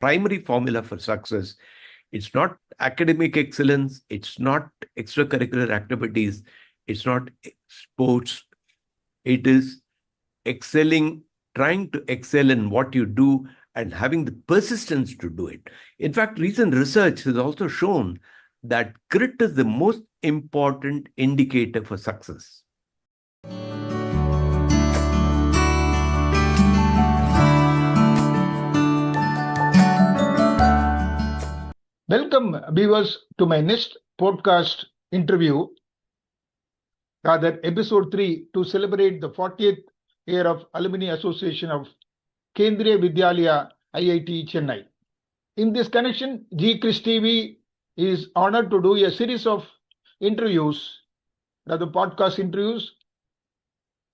primary formula for success. It's not academic excellence. It's not extracurricular activities. It's not sports. It is excelling, trying to excel in what you do and having the persistence to do it. In fact, recent research has also shown that grit is the most important indicator for success. Welcome, viewers, to my next podcast interview, rather episode 3, to celebrate the 40th year of Alumni Association of Kendriya Vidyalaya IIT Chennai. In this connection, Shri TV is honored to do a series of interviews, rather podcast interviews,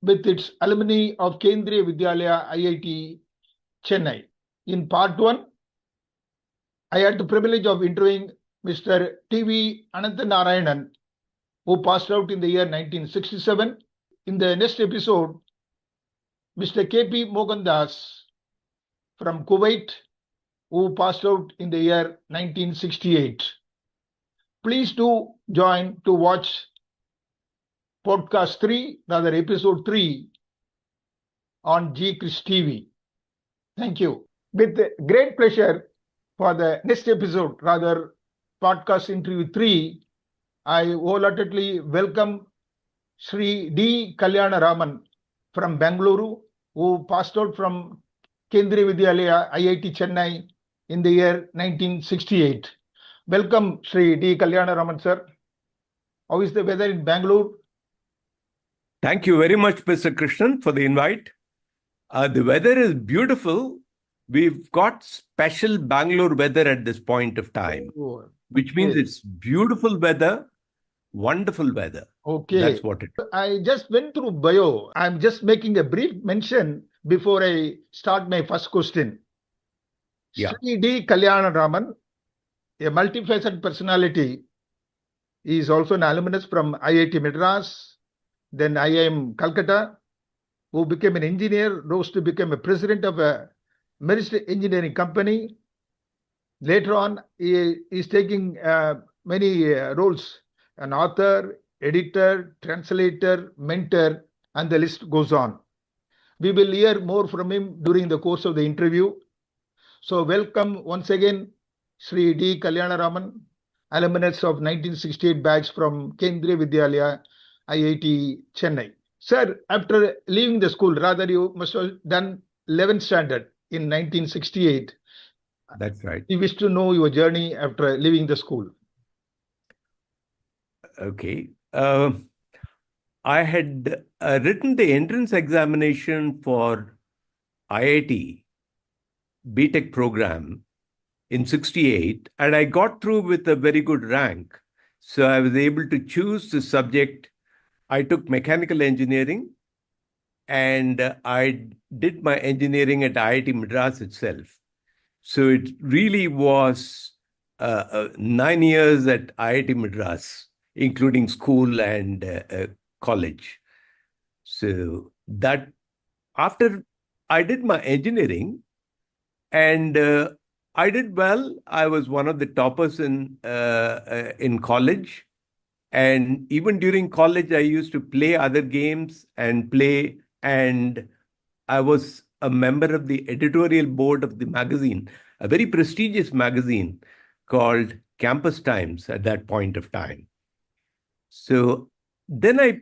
with its alumni of Kendriya Vidyalaya IIT Chennai. In part 1, I had the privilege of interviewing Mr. T V Ananthanarayan, who passed out in the year 1967. In the next episode, Mr. K.P. Mohandas from Kuwait, who passed out in the year 1968. Please do join to watch podcast 3, rather episode 3 on Shri TV. Thank you. With great pleasure, for the next episode, rather podcast interview 3, I wholeheartedly welcome Shri D. Kalyanaraman from Bangalore, who passed out from Kendriya Vidyalaya IIT Chennai in the year 1968. Welcome, Shri D. Kalyanaraman, sir. How is the weather in Bangalore? Thank you very much, Mr. Krishnan, for the invite. The weather is beautiful. We've got special Bangalore weather at this point of time, which means it's beautiful weather, wonderful weather. Okay. That's what it is. I just went through bio. I'm just making a brief mention before I start my first question. Yeah. Shri D. Kalyanaraman, a multifaceted personality, is also an alumnus from IIT Madras, then IIM Calcutta, who became an engineer, rose to become a president of a Marist engineering company. Later on, he is taking many roles: an author, editor, translator, mentor, and the list goes on. We will hear more from him during the course of the interview. So welcome once again, Shri D. Kalyanaraman, alumnus of 1968 batch from Kendriya Vidyalaya IIT Chennai. Sir, after leaving the school, rather you must have done 11th standard in 1968. That's right. We wish to know your journey after leaving the school. Okay. I had written the entrance examination for IIT B.Tech program in 68, and I got through with a very good rank. So I was able to choose the subject. I took mechanical engineering, and I did my engineering at IIT Madras itself. So it really was 9 years at IIT Madras, including school and college. So that after I did my engineering, and I did well. I was one of the toppers in college. And even during college, I used to play other games and play. And I was a member of the editorial board of the magazine, a very prestigious magazine called Campus Times at that point of time. So then I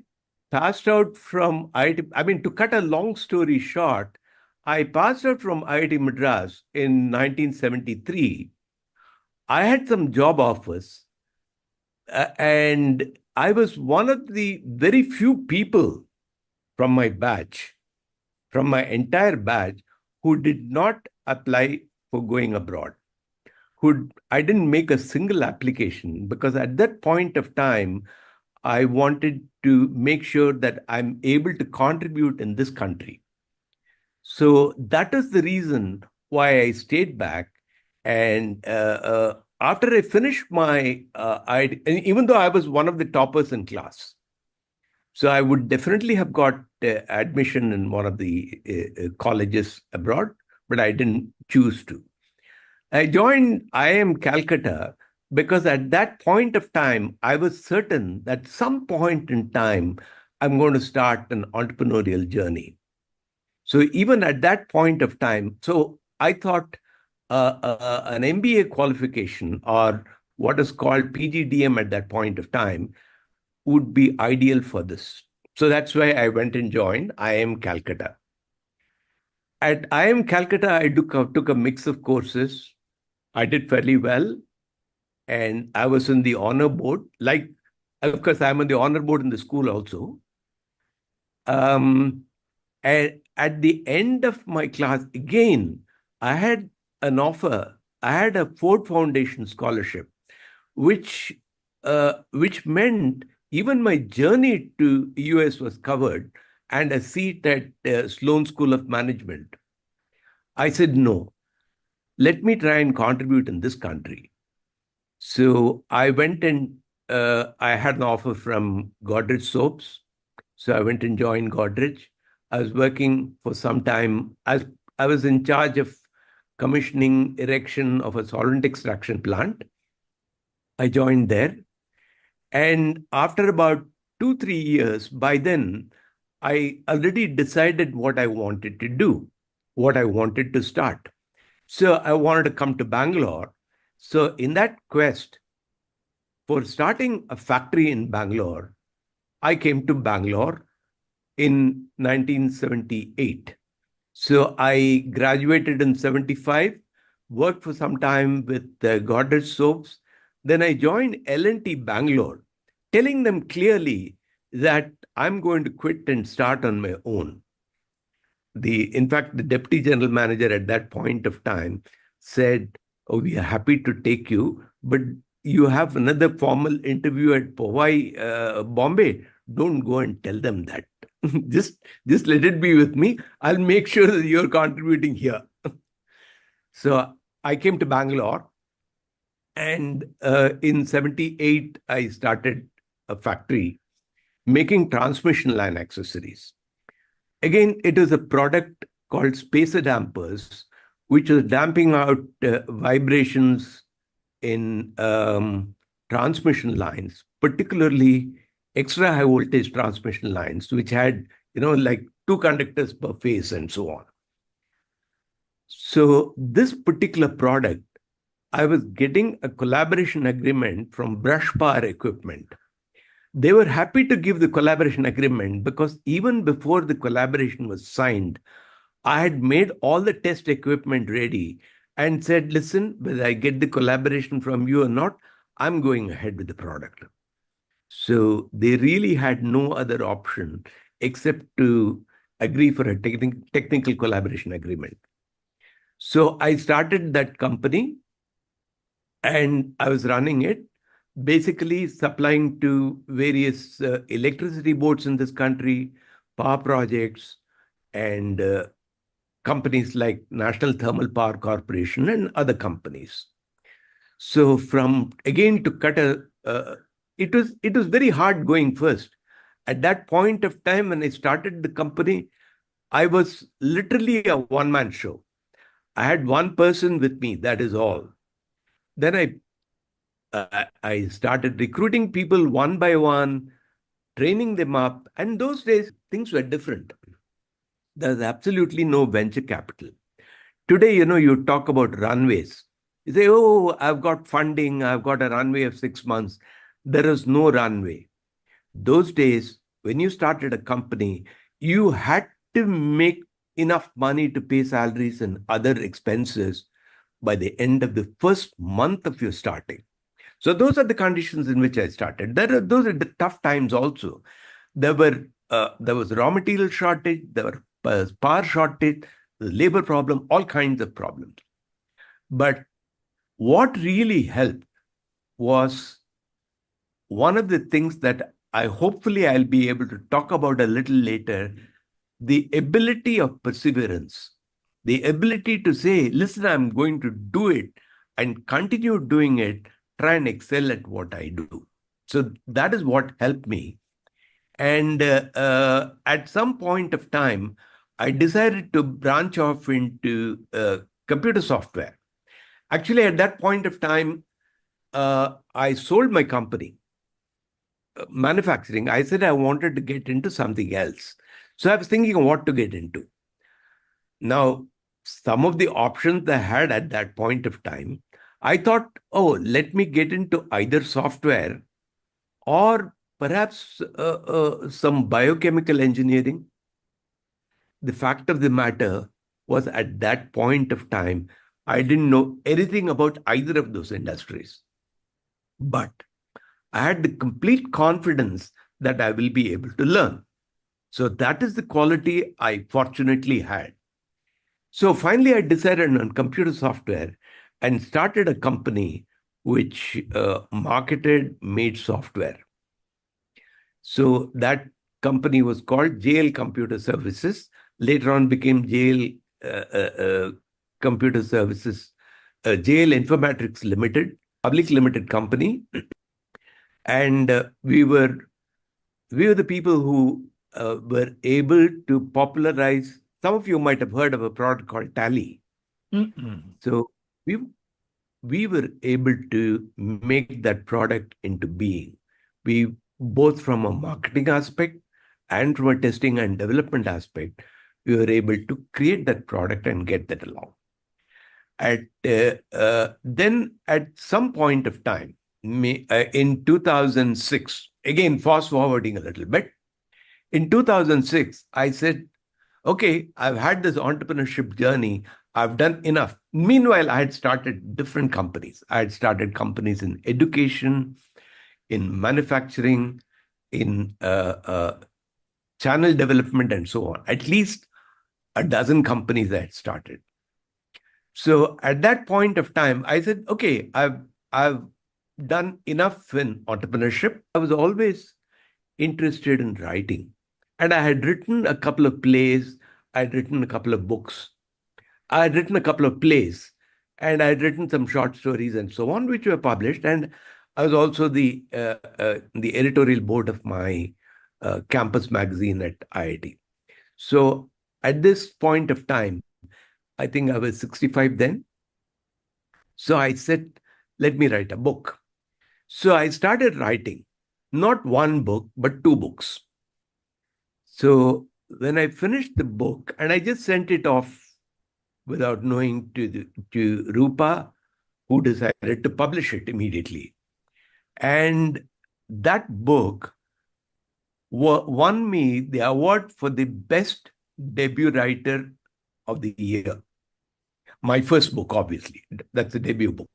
passed out from IIT. I mean, to cut a long story short, I passed out from IIT Madras in 1973. I had some job offers, and I was one of the very few people from my batch, from my entire batch, who did not apply for going abroad. I didn't make a single application, because at that point of time, I wanted to make sure that I'm able to contribute in this country. So that is the reason why I stayed back. And after I finished my, even though I was one of the toppers in class, so I would definitely have got admission in one of the colleges abroad, but I didn't choose to. I joined IIM Calcutta because at that point of time, I was certain that some point in time, I'm going to start an entrepreneurial journey. So even at that point of time, so I thought an MBA qualification or what is called PGDM at that point of time would be ideal for this. So that's why I went and joined IIM Calcutta. At IIM Calcutta, I took a mix of courses. I did fairly well, and I was in the honor board. Like, of course, I'm on the honor board in the school also. And at the end of my class, again, I had an offer. I had a Ford Foundation scholarship, which meant even my journey to US was covered and a seat at Sloan School of Management. I said, no, let me try and contribute in this country. So I went and I had an offer from Godrej Soaps. So I went and joined Godrej. I was working for some time as I was in charge of commissioning erection of a solvent extraction plant. I joined there. And after about 2, 3 years, by then, I already decided what I wanted to do, what I wanted to start. So I wanted to come to Bangalore. So in that quest for starting a factory in Bangalore, I came to Bangalore in 1978. So I graduated in 75, worked for some time with Godrej Soaps. Then I joined L&T Bangalore, telling them clearly that I'm going to quit and start on my own. In fact, the deputy general manager at that point of time said, "Oh, we are happy to take you, but you have another formal interview at Powai, Bombay. Don't go and tell them that. just let it be with me. I'll make sure that you're contributing here." So I came to Bangalore, and in 78, I started a factory making transmission line accessories. Again, it is a product called spacer dampers, which is damping out vibrations in transmission lines, particularly extra high voltage transmission lines, which had, like 2 conductors per phase and so on. So this particular product, I was getting a collaboration agreement from Brush Power Equipment. They were happy to give the collaboration agreement because even before the collaboration was signed, I had made all the test equipment ready and said, listen, whether I get the collaboration from you or not, I'm going ahead with the product. So they really had no other option except to agree for a technical collaboration agreement. So I started that company and I was running it, basically supplying to various electricity boards in this country, power projects, and companies like National Thermal Power Corporation and other companies. So it was very hard going first. At that point of time when I started the company, I was literally a one-man show. I had one person with me, that is all. Then I started recruiting people one by one, training them up. And those days, things were different. There's absolutely no venture capital. Today, you talk about runways. You say, oh, I've got funding, I've got a runway of 6 months. There is no runway. Those days, when you started a company, you had to make enough money to pay salaries and other expenses by the end of the first month of your starting. So those are the conditions in which I started. Those are the tough times also. There was raw material shortage, there was power shortage, labor problem, all kinds of problems. But what really helped was one of the things that hopefully I'll be able to talk about a little later, the ability of perseverance, the ability to say, listen, I'm going to do it and continue doing it, try and excel at what I do. So that is what helped me. And at some point of time, I decided to branch off into computer software. Actually, at that point of time, I sold my company, manufacturing. I said I wanted to get into something else. So I was thinking of what to get into. Now, some of the options I had at that point of time, I thought, oh, let me get into either software or perhaps some biochemical engineering. The fact of the matter was at that point of time, I didn't know anything about either of those industries. But I had the complete confidence that I will be able to learn. So that is the quality I fortunately had. So finally, I decided on computer software and started a company which marketed, made software. So that company was called JL Computer Services. Later on became JL Computer Services, JL Informatics Limited, public limited company. And we were the people who were able to popularize. Some of you might have heard of a product called Tally. So we were able to make that product into being. We, both from a marketing aspect and from a testing and development aspect, we were able to create that product and get that along. Then at some point of time, in 2006, again, fast forwarding a little bit, in 2006, I said, okay, I've had this entrepreneurship journey. I've done enough. Meanwhile, I had started different companies. I had started companies in education, in manufacturing, in channel development, and so on. At least a dozen companies I had started. So at that point of time, I said, okay, I've done enough in entrepreneurship. I was always interested in writing. And I had written a couple of plays. I had written a couple of books. I had written a couple of plays. And I had written some short stories and so on, which were published. And I was also the editorial board of my campus magazine at IIT. So at this point of time, I think I was 65 then. So I said, let me write a book. So I started writing, not one book, but two books. So when I finished the book, and I just sent it off without knowing to Rupa, who decided to publish it immediately. And that book won me the award for the best debut writer of the year. My first book, obviously, that's the debut book.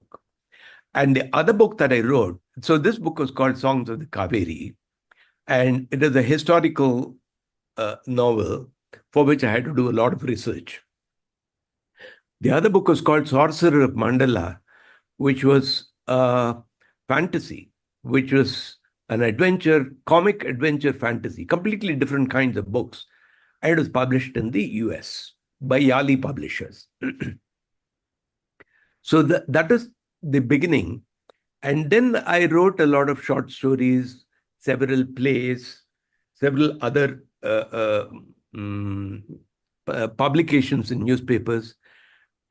And the other book that I wrote, so this book was called Songs of the Kaveri, and it is a historical novel for which I had to do a lot of research. The other book was called Sorcerer of Mandala, which was fantasy, which was an adventure, comic adventure fantasy, completely different kinds of books. And it was published in the US by Yali Publishers. So that is the beginning. And then I wrote a lot of short stories, several plays, several other publications in newspapers.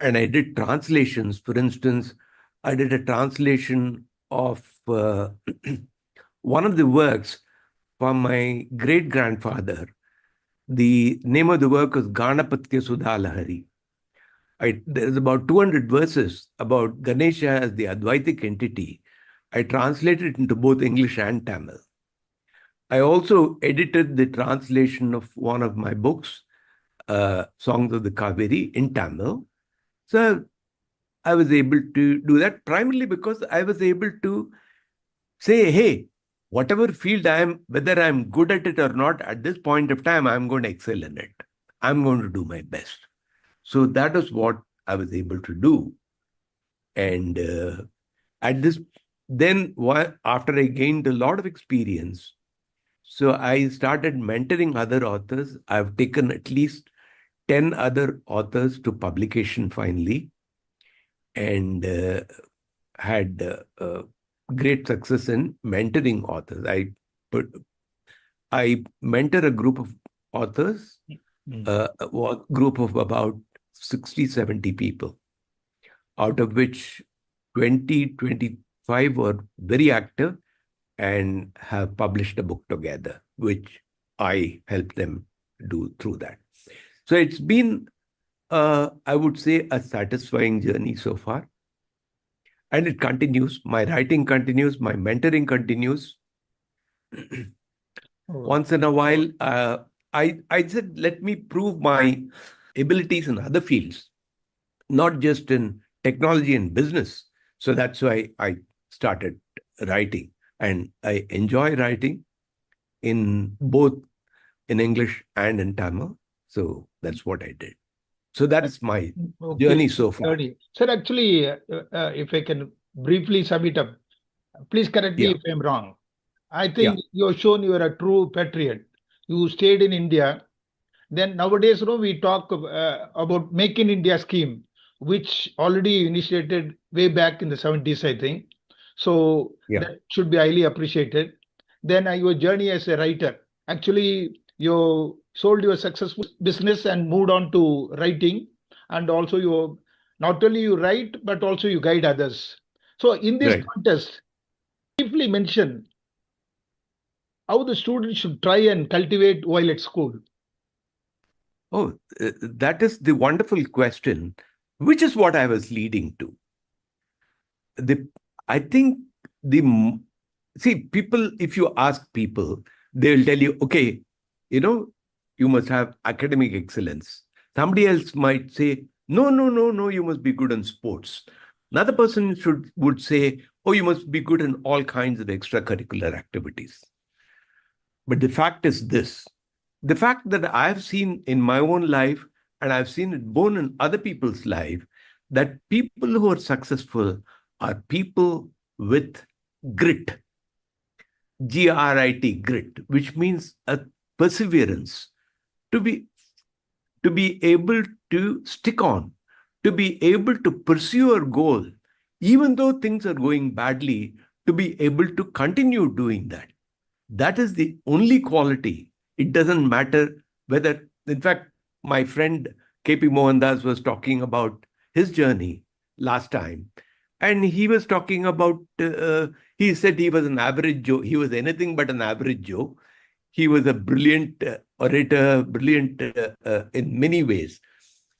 And I did translations. For instance, I did a translation of one of the works from my great-grandfather. The name of the work was Ganapatya Sudhalahari. There's about 200 verses about Ganesha as the Advaitic entity. I translated it into both English and Tamil. I also edited the translation of one of my books, Songs of the Kaveri, in Tamil. So I was able to do that primarily because I was able to say, hey, whatever field I am, whether I'm good at it or not, at this point of time, I'm going to excel in it. I'm going to do my best. So that is what I was able to do. And after I gained a lot of experience, so I started mentoring other authors. I've taken at least 10 other authors to publication finally, and had great success in mentoring authors. I mentor a group of authors, a group of about 60, 70 people. out of which 25 were very active and have published a book together, which I helped them do through that. So it's been, I would say, a satisfying journey so far. And it continues. My writing continues. My mentoring continues. Once in a while, I said, let me prove my abilities in other fields, not just in technology and business. So that's why I started writing. And I enjoy writing in both in English and in Tamil. So that's what I did. So that's my journey so far. Sir, actually, if I can briefly sum it up, please correct me if I'm wrong. I think you have shown you are a true patriot. You stayed in India. Then nowadays, we talk about Make in India scheme, which already initiated way back in the 70s, I think. So that should be highly appreciated. Then your journey as a writer. Actually, you sold your successful business and moved on to writing. And also you not only you write, but also you guide others. So in this contest, briefly mention how the students should try and cultivate while at school. Oh, that is the wonderful question, which is what I was leading to. I think people, if you ask people, they'll tell you, okay, you must have academic excellence. Somebody else might say, no, you must be good in sports. Another person would say, oh, you must be good in all kinds of extracurricular activities. But the fact is this. The fact that I've seen in my own life, and I've seen it born in other people's life, that people who are successful are people with grit. Grit, grit, which means a perseverance, to be able to stick on, to be able to pursue a goal, even though things are going badly, to be able to continue doing that. That is the only quality. It doesn't matter whether, in fact, my friend K.P. Mohandas was talking about his journey last time. And he was talking about, he said he was an average Joe. He was anything but an average Joe. He was a brilliant orator, brilliant in many ways.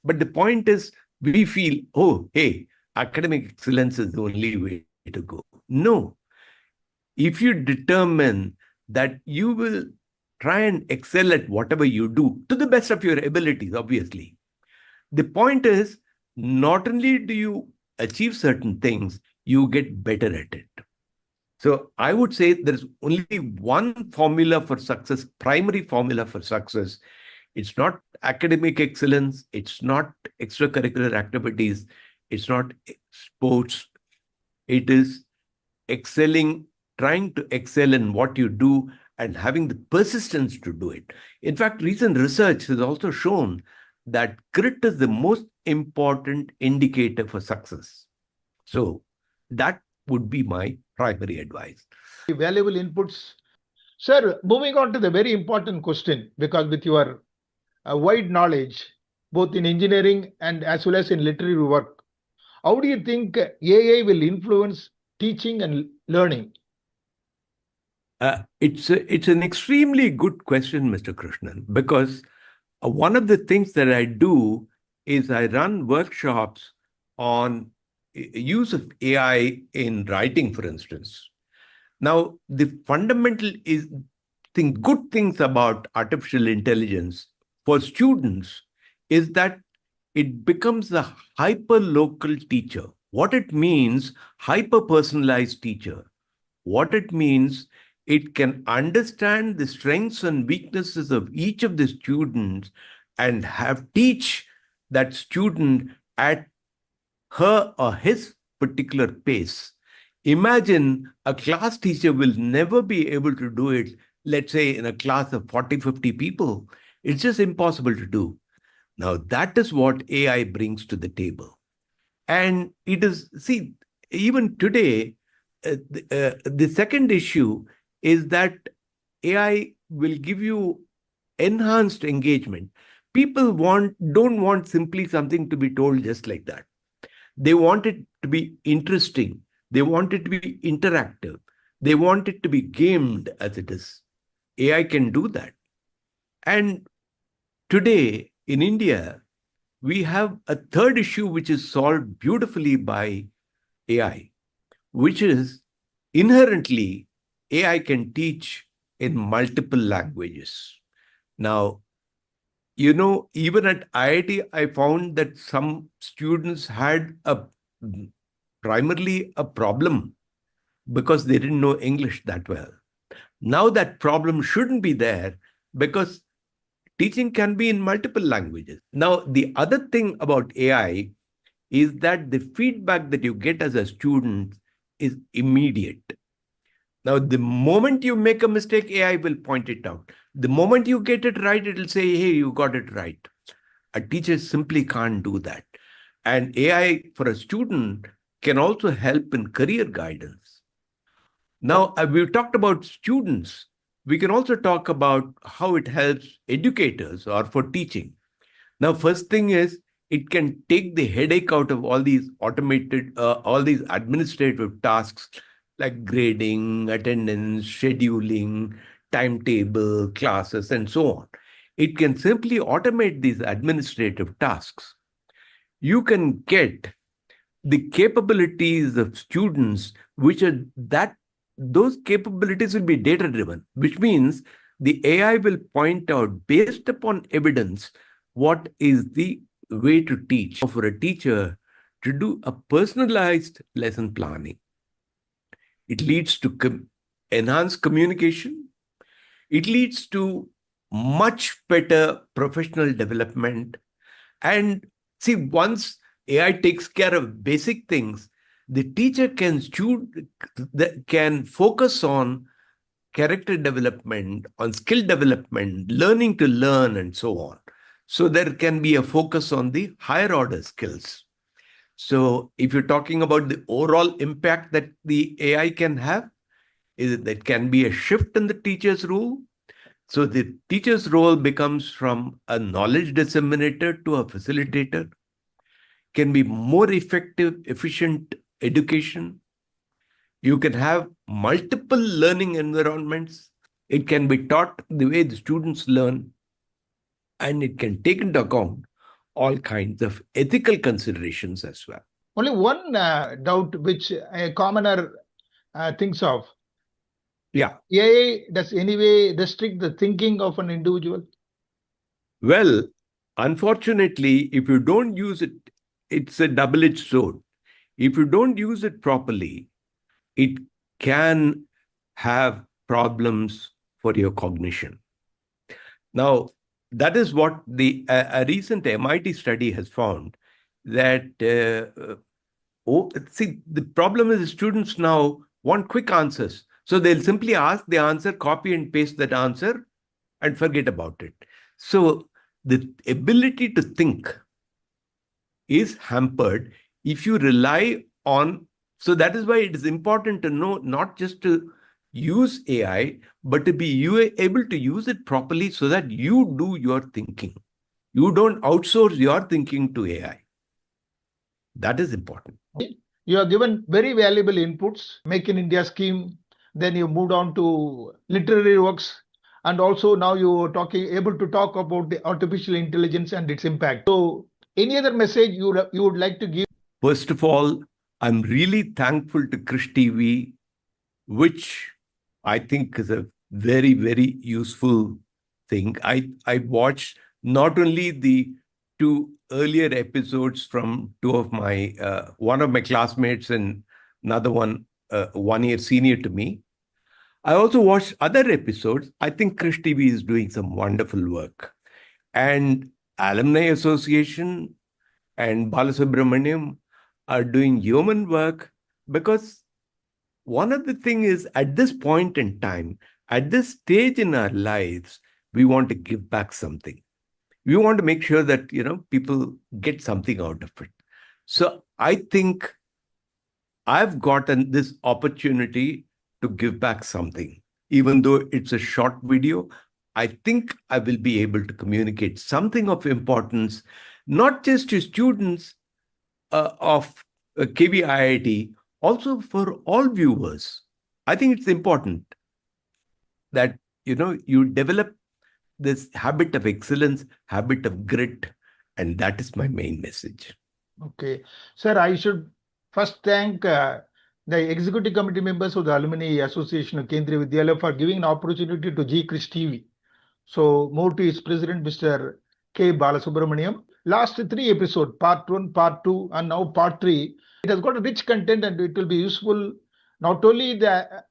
But the point is, we feel, oh, hey, academic excellence is the only way to go. No. If you determine that you will try and excel at whatever you do to the best of your abilities, obviously. The point is, not only do you achieve certain things, you get better at it. So I would say there's only one formula for success, primary formula for success. It's not academic excellence. It's not extracurricular activities. It's not sports. It is trying to excel in what you do and having the persistence to do it. In fact, recent research has also shown that grit is the most important indicator for success. So that would be my primary advice. Valuable inputs. Sir, moving on to the very important question, because with your wide knowledge, both in engineering and as well as in literary work, how do you think AI will influence teaching and learning? It's an extremely good question, Mr. Krishnan, because one of the things that I do is I run workshops on use of AI in writing, for instance. Now, the fundamental good things about artificial intelligence for students is that it becomes a hyper-local teacher. What it means, hyper-personalized teacher. What it means, it can understand the strengths and weaknesses of each of the students and teach that student at her or his particular pace. Imagine a class teacher will never be able to do it, let's say in a class of 40, 50 people. It's just impossible to do. Now, that is what AI brings to the table. And it is, even today, the second issue is that AI will give you enhanced engagement. People don't want simply something to be told just like that. They want it to be interesting. They want it to be interactive. They want it to be gamed as it is. AI can do that. And today in India, we have a third issue which is solved beautifully by AI, which is inherently AI can teach in multiple languages. Now, even at IIT, I found that some students had primarily a problem because they didn't know English that well. Now that problem shouldn't be there because teaching can be in multiple languages. Now, the other thing about AI is that the feedback that you get as a student is immediate. Now, the moment you make a mistake, AI will point it out. The moment you get it right, it will say, hey, you got it right. A teacher simply can't do that. And AI for a student can also help in career guidance. Now, we've talked about students. We can also talk about how it helps educators or for teaching. Now, first thing is, it can take the headache out of all these all these administrative tasks like grading, attendance, scheduling, timetable, classes, and so on. It can simply automate these administrative tasks. You can get the capabilities of students, which are those capabilities will be data driven, which means the AI will point out based upon evidence what is the way to teach for a teacher to do a personalized lesson planning. It leads to enhanced communication. It leads to much better professional development. And see, once AI takes care of basic things, the teacher can focus on character development, on skill development, learning to learn, and so on. So there can be a focus on the higher order skills. So if you're talking about the overall impact that the AI can have, that can be a shift in the teacher's role. So the teacher's role becomes from a knowledge disseminator to a facilitator, can be more effective, efficient education. You can have multiple learning environments. It can be taught the way the students learn, and it can take into account all kinds of ethical considerations as well. Only one doubt which a commoner thinks of. Yeah. AI does anyway restrict the thinking of an individual? Well, unfortunately, if you don't use it, it's a double-edged sword. If you don't use it properly, it can have problems for your cognition. Now, that is what a recent MIT study has found, that the problem is the students now want quick answers. So they'll simply ask the answer, copy and paste that answer, and forget about it. So the ability to think is hampered if you rely on. So that is why it is important to know not just to use AI, but to be able to use it properly so that you do your thinking. You don't outsource your thinking to AI. That is important. You have given very valuable inputs, Make in India scheme, then you moved on to literary works, and also now you are able to talk about the artificial intelligence and its impact. So any other message you would like to give? First of all, I'm really thankful to Krish TV, which I think is a very, very useful thing. I watched not only the two earlier episodes from one of my classmates and another one 1 year senior to me. I also watched other episodes. I think Krish TV is doing some wonderful work. And Alumni Association and Balasubramaniam are doing human work, because one of the things is, at this point in time, at this stage in our lives, we want to give back something. We want to make sure that, people get something out of it. So I think I've gotten this opportunity to give back something. Even though it's a short video, I think I will be able to communicate something of importance, not just to students of KVIIT, also for all viewers. I think it's important that you develop this habit of excellence, habit of grit, and that is my main message. Okay. Sir, I should first thank the executive committee members of the Alumni Association of Kendriya Vidyalaya for giving an opportunity to G. Chris TV. So, more to its president, Mr. K. Balasubramaniam. Last 3 episodes, part 1, part 2, and now part 3, it has got a rich content and it will be useful not only the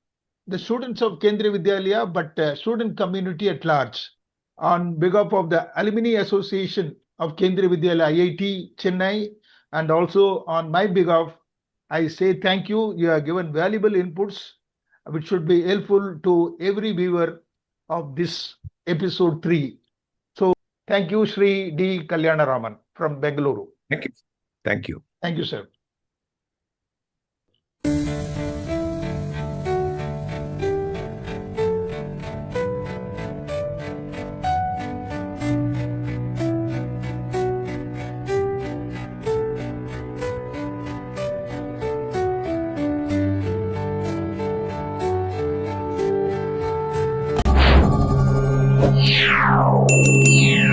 students of Kendriya Vidyalaya, but student community at large. On behalf of the Alumni Association of Kendriya Vidyalaya IIT Chennai, and also on my behalf, I say thank you. You have given valuable inputs which should be helpful to every viewer of this episode 3. So thank you, Shri D. Kalyanaraman from Bengaluru. Thank you. Thank you. Thank you, sir. Yeah.